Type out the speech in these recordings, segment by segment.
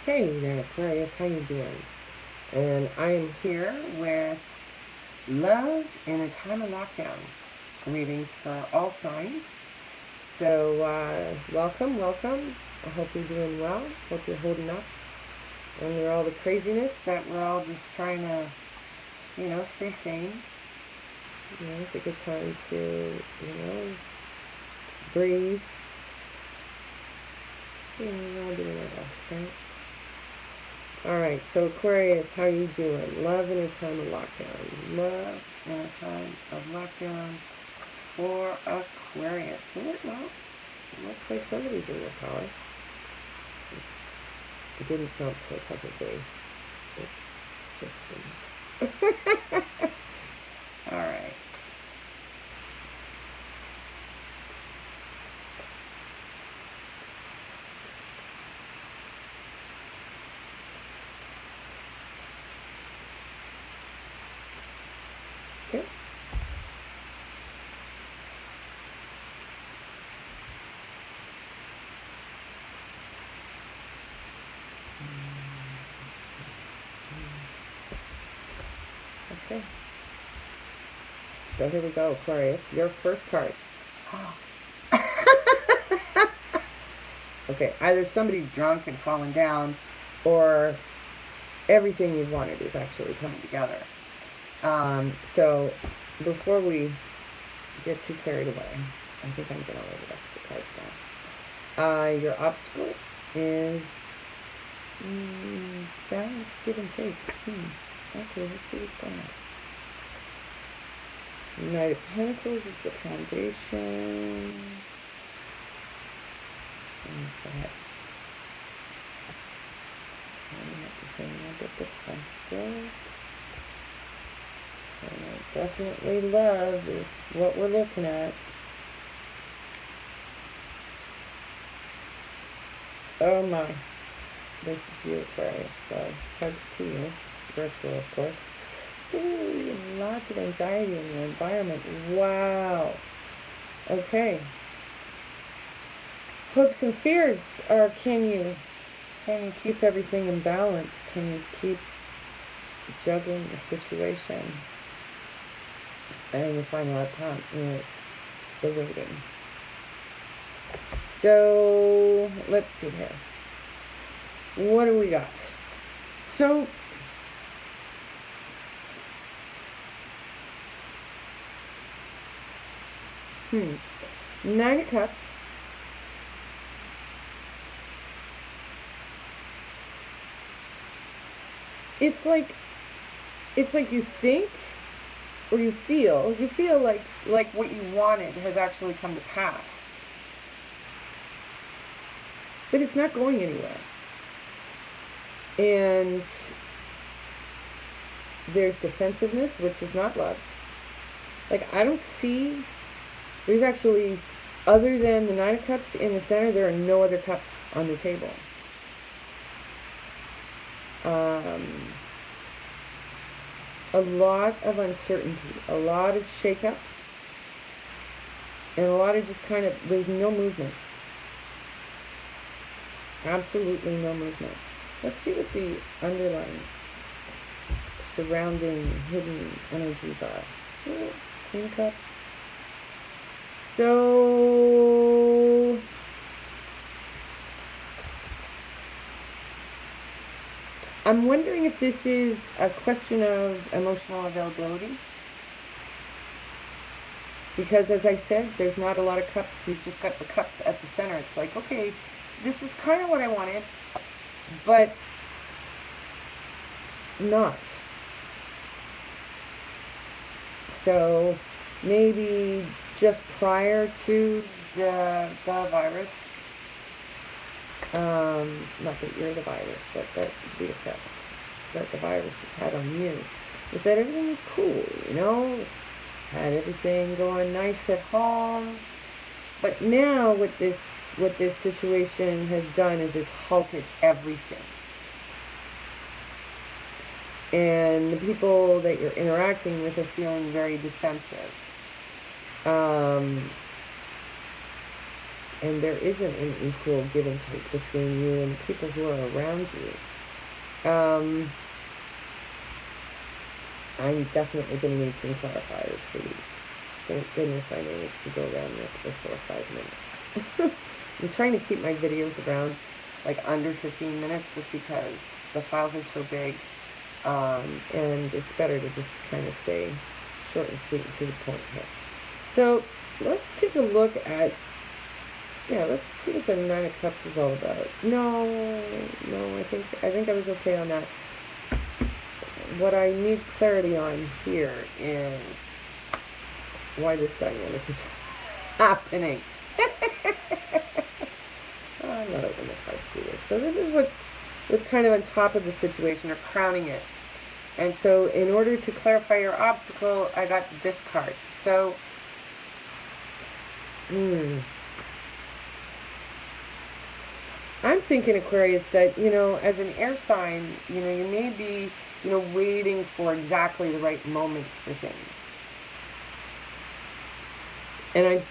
Hey there, Aquarius. How you doing? And I am here with Love in a Time of Lockdown. Readings for all signs. So, welcome, welcome. I hope you're doing well. Hope you're holding up under all the craziness that we're all just trying to, stay sane. It's a good time to, breathe. We're all doing our best, right? All right, so Aquarius, how you doing? Love in a time of lockdown. Love in a time of lockdown for Aquarius. Well, it looks like somebody's in the power. It didn't jump, so technically it's just for me. All right. Okay. Okay. So here we go, Aquarius. Your first card. Okay, either somebody's drunk and falling down, or everything you wanted is actually coming together. So before we get too carried away, I think I'm getting all the rest of the cards down. Your obstacle is balanced give and take. Okay, let's see what's going on. Knight of Pentacles is the foundation. Go ahead. Everything a bit defensive. Definitely love is what we're looking at. Oh my. This is you, Aquarius. So, hugs to you. Virtual, of course. Ooh, lots of anxiety in your environment. Wow. Okay. Hopes and fears are, can you keep everything in balance? Can you keep juggling the situation? And the final outcome is the waiting. So let's see here. What do we got? So Nine of Cups. It's like you think or you feel like what you wanted has actually come to pass. But it's not going anywhere. And there's defensiveness, which is not love. Like, I don't see, there's actually, other than the Nine of Cups in the center, there are no other cups on the table. A lot of uncertainty, a lot of shakeups, and a lot of just kind of, there's no movement. Absolutely no movement. Let's see what the underlying surrounding hidden energies are. Queen of Cups. So I'm wondering if this is a question of emotional availability. Because as I said, there's not a lot of cups. You've just got the cups at the center. It's like, okay, this is kind of what I wanted, but not. So maybe just prior to the virus, not that you're the virus, but that the effects that the virus has had on you, is that everything was cool, had everything going nice at home. But now what this situation has done is it's halted everything. And the people that you're interacting with are feeling very defensive. and there isn't an equal give and take between you and the people who are around you. I'm definitely going to need some clarifiers for these. Thank goodness I managed to go around this before 5 minutes. I'm trying to keep my videos around like under 15 minutes just because the files are so big, and it's better to just kind of stay short and sweet and to the point here. So let's take a look at, let's see what the Nine of Cups is all about. No, I think I was okay on that. What I need clarity on here is why this dynamic is happening. I love it when the cards do this. So this is what's kind of on top of the situation, or crowning it. And so in order to clarify your obstacle, I got this card. So, I'm thinking, Aquarius, that, as an air sign, you may be, waiting for exactly the right moment for things. And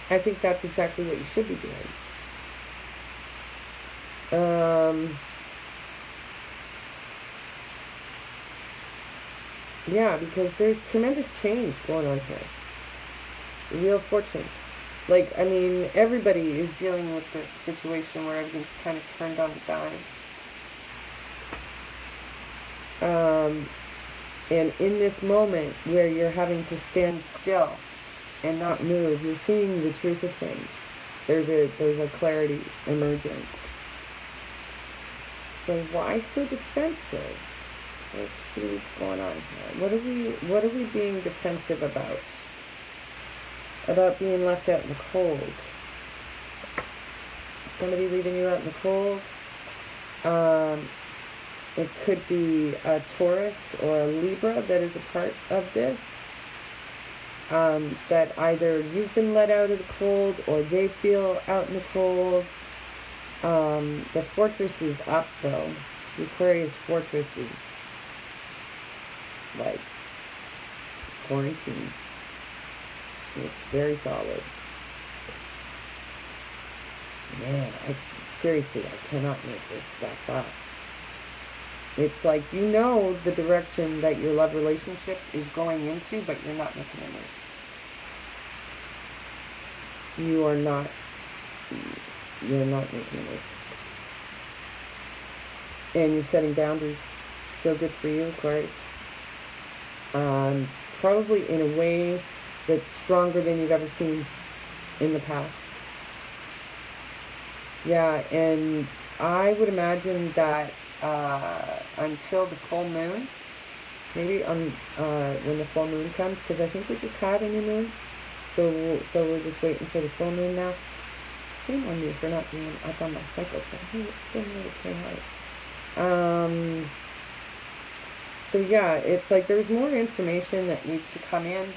I think that's exactly what you should be doing. Yeah, because there's tremendous change going on here. Wheel of Fortune. Like, I mean, everybody is dealing with this situation where everything's kind of turned on a dime. And in this moment where you're having to stand still and not move, you're seeing the truth of things. There's a clarity emerging. So why so defensive? Let's see what's going on here. What are we being defensive about? About being left out in the cold. Somebody leaving you out in the cold. It could be a Taurus or a Libra that is a part of this. That either you've been let out of the cold or they feel out in the cold. The fortress is up, though. The Aquarius fortress is like quarantine. It's very solid. Man, seriously, I cannot make this stuff up. It's like, the direction that your love relationship is going into, but you're not making a move. You're not making a move. And you're setting boundaries. So good for you, Aquarius. Probably in a way that's stronger than you've ever seen in the past. Yeah, and I would imagine that until the full moon, maybe when the full moon comes, because I think we just had a new moon, so we're just waiting for the full moon now. Shame on me for not being up on my cycles, but hey, it's been really chaotic. So yeah, it's like there's more information that needs to come in.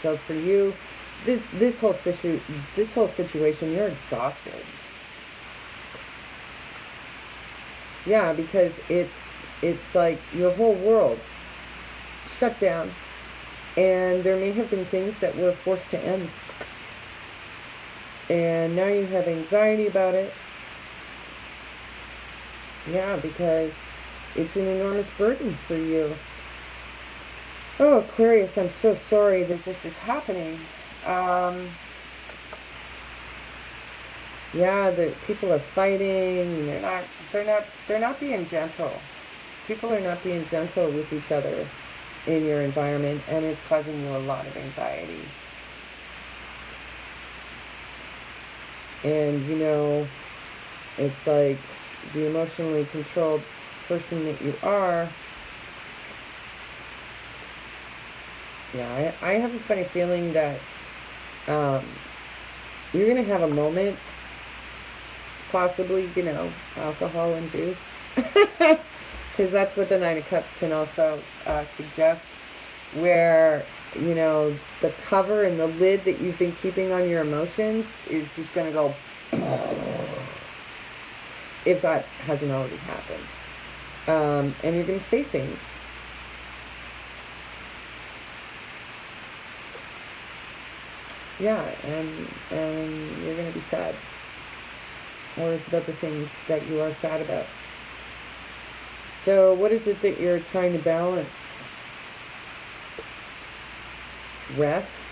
So for you, this whole situation, you're exhausted. Yeah, because it's like your whole world shut down, and there may have been things that were forced to end, and now you have anxiety about it. Yeah, because it's an enormous burden for you. Oh, Aquarius, I'm so sorry that this is happening. Yeah, the people are fighting. They're not being gentle. People are not being gentle with each other in your environment, and it's causing you a lot of anxiety. And it's like the emotionally controlled person that you are. Yeah, I have a funny feeling that you're going to have a moment, possibly, alcohol-induced, because that's what the Nine of Cups can also suggest, where, the cover and the lid that you've been keeping on your emotions is just going to go, if that hasn't already happened. And you're going to say things. Yeah, and you're going to be sad. Or it's about the things that you are sad about. So what is it that you're trying to balance? Rest.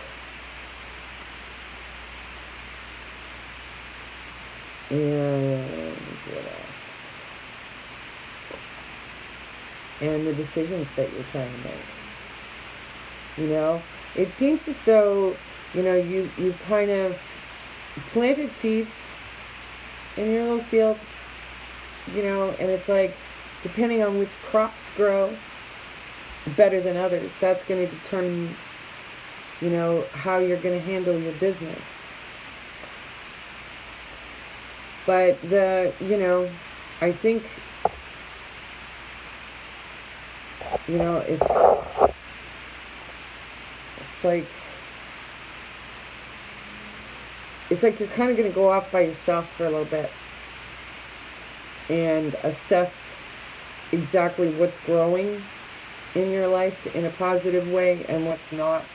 And what else? And the decisions that you're trying to make. You know, it seems as though, you know, you've kind of planted seeds in your little field, you know, and it's like, depending on which crops grow better than others, that's going to determine, you know, how you're going to handle your business. But you know, I think, you know, if it's like you're kind of going to go off by yourself for a little bit and assess exactly what's growing in your life in a positive way and what's not,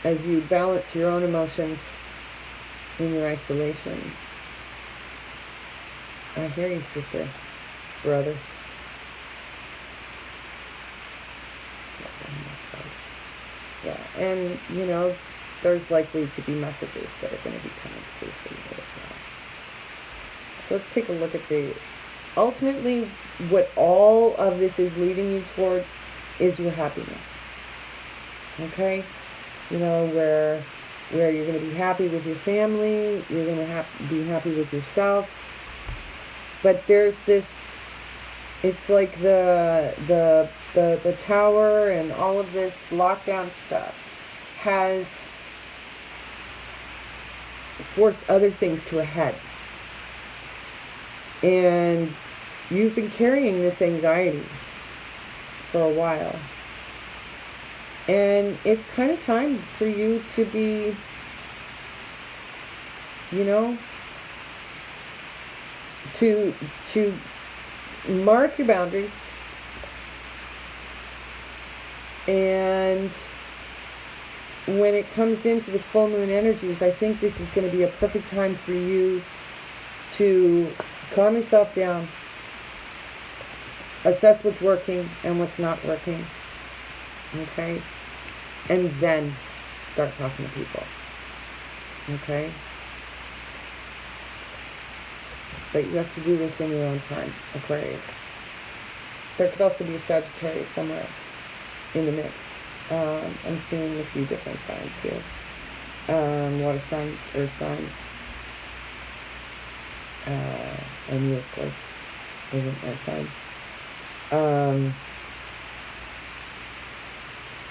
as you balance your own emotions in your isolation. I hear you, sister, brother. Yeah, and, you know, there's likely to be messages that are going to be coming through for you as well. So let's take a look at ultimately, what all of this is leading you towards is your happiness. Okay? You know, where you're going to be happy with your family, you're going to be happy with yourself. But there's this, it's like the tower and all of this lockdown stuff has forced other things to a head. And you've been carrying this anxiety for a while. And it's kind of time for you to be, you know, to mark your boundaries. And when it comes into the full moon energies, I think this is going to be a perfect time for you to calm yourself down, assess what's working and what's not working, okay? And then start talking to people, okay? But you have to do this in your own time, Aquarius. There could also be a Sagittarius somewhere in the mix. I'm seeing a few different signs here. Water signs, earth signs. And you, of course, is an earth sign.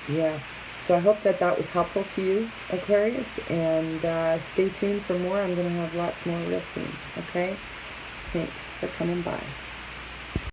Yeah. So I hope that was helpful to you, Aquarius. And stay tuned for more. I'm going to have lots more real soon. Okay? Thanks for coming by.